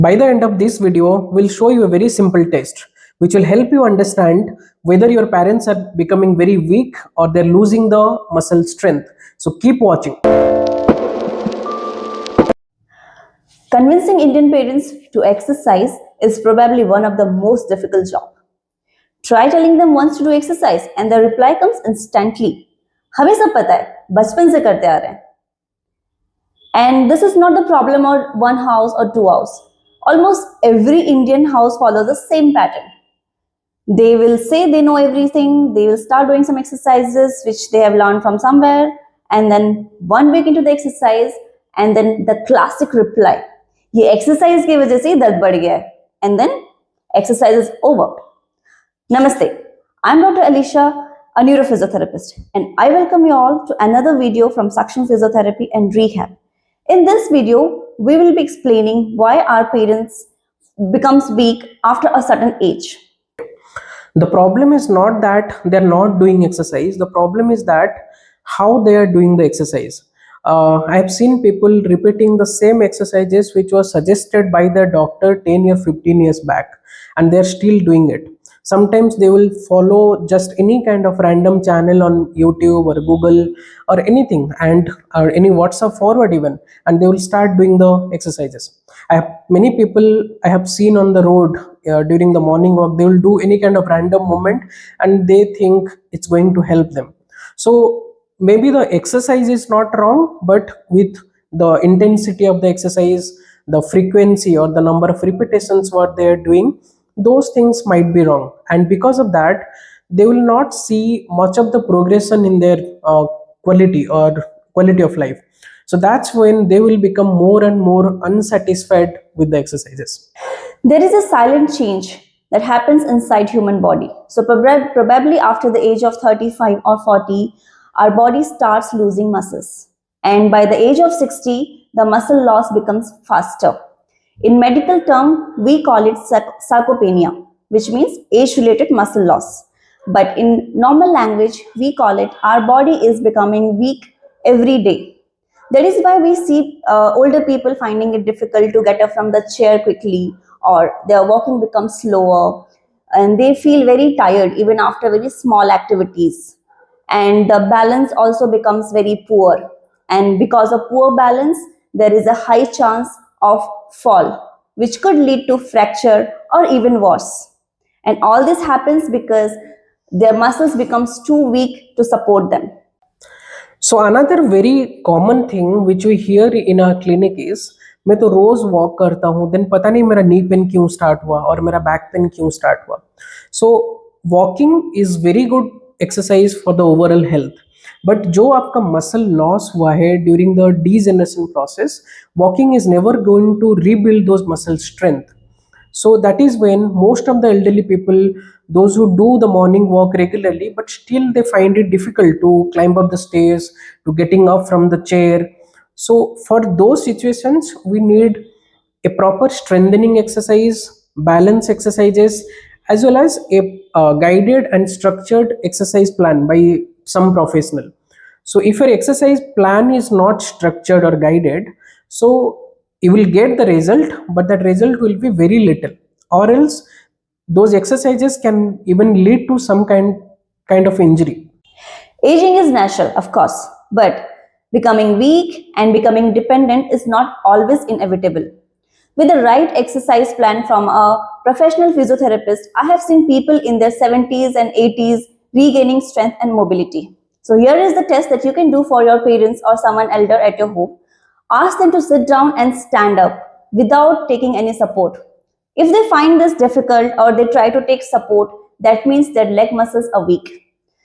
By the end of this video, we'll show you a very simple test which will help you understand whether your parents are becoming very weak or they're losing the muscle strength. So keep watching. Convincing Indian parents to exercise is probably one of the most difficult jobs. Try telling them once to do exercise and the reply comes instantly. हमें सब पता है, बचपन से करते आ रहे हैं. And this is not the problem of one house or two houses. Almost every Indian house follows the same pattern. They will say they know everything, they will start doing some exercises which they have learned from somewhere, and then 1 week into the exercise, and then the classic reply, ये exercise की वजह से दर्द बढ़ गया है, and then exercise is over. Namaste, I'm Dr. Alisha, a neurophysiotherapist, and I welcome you all to another video from Sakshyam Physiotherapy and Rehab. In this video, we will be explaining why our parents becomes weak after a certain age. The problem is not that they're not doing exercise. The problem is that how they are doing the exercise. I have seen people repeating the same exercises which was suggested by their doctor 10 or 15 years back, and they're still doing it. Sometimes they will follow just any kind of random channel on YouTube or Google or anything, or any WhatsApp forward even, and they will start doing the exercises. Many people I have seen on the road during the morning walk, they will do any kind of random movement and they think it's going to help them. So maybe the exercise is not wrong, but with the intensity of the exercise, the frequency or the number of repetitions what they are doing, those things might be wrong, and because of that they will not see much of the progression in their quality of life. So that's when they will become more and more unsatisfied with the exercises. There is a silent change that happens inside human body. So probably after the age of 35 or 40, our body starts losing muscles, and by the age of 60 the muscle loss becomes faster. In medical term, we call it sarcopenia, which means age-related muscle loss. But in normal language, we call it our body is becoming weak every day. That is why we see older people finding it difficult to get up from the chair quickly, or their walking becomes slower, and they feel very tired even after very small activities. And the balance also becomes very poor. And because of poor balance, there is a high chance of fall, which could lead to fracture or even worse. And all this happens because their muscles becomes too weak to support them. So another very common thing which we hear in our clinic is, मैं तो रोज walk करता हूँ, then पता नहीं मेरा knee pain क्यों start हुआ और मेरा बैक पेन क्यों स्टार्ट हुआ. So walking is very good exercise for the overall health, but जो आपका मसल लॉस हुआ है during the degeneration process, walking is never going to rebuild those muscle strength. So that is when most of the elderly people, those who do the morning walk regularly, but still they find it difficult to climb up the stairs, to getting up from the chair. So for those situations, we need a proper strengthening exercise, balance exercises, as well as a guided and structured exercise plan by some professional. So if your exercise plan is not structured or guided, so you will get the result, but that result will be very little, or else those exercises can even lead to some kind of injury. Aging is natural, of course, but becoming weak and becoming dependent is not always inevitable. With the right exercise plan from a professional physiotherapist, I have seen people in their 70s and 80s regaining strength and mobility. So here is the test that you can do for your parents or someone elder at your home. Ask them to sit down and stand up without taking any support. If they find this difficult or they try to take support, that means their leg muscles are weak.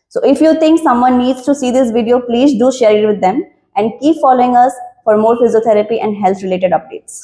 So if you think someone needs to see this video, please do share it with them and keep following us for more physiotherapy and health related updates.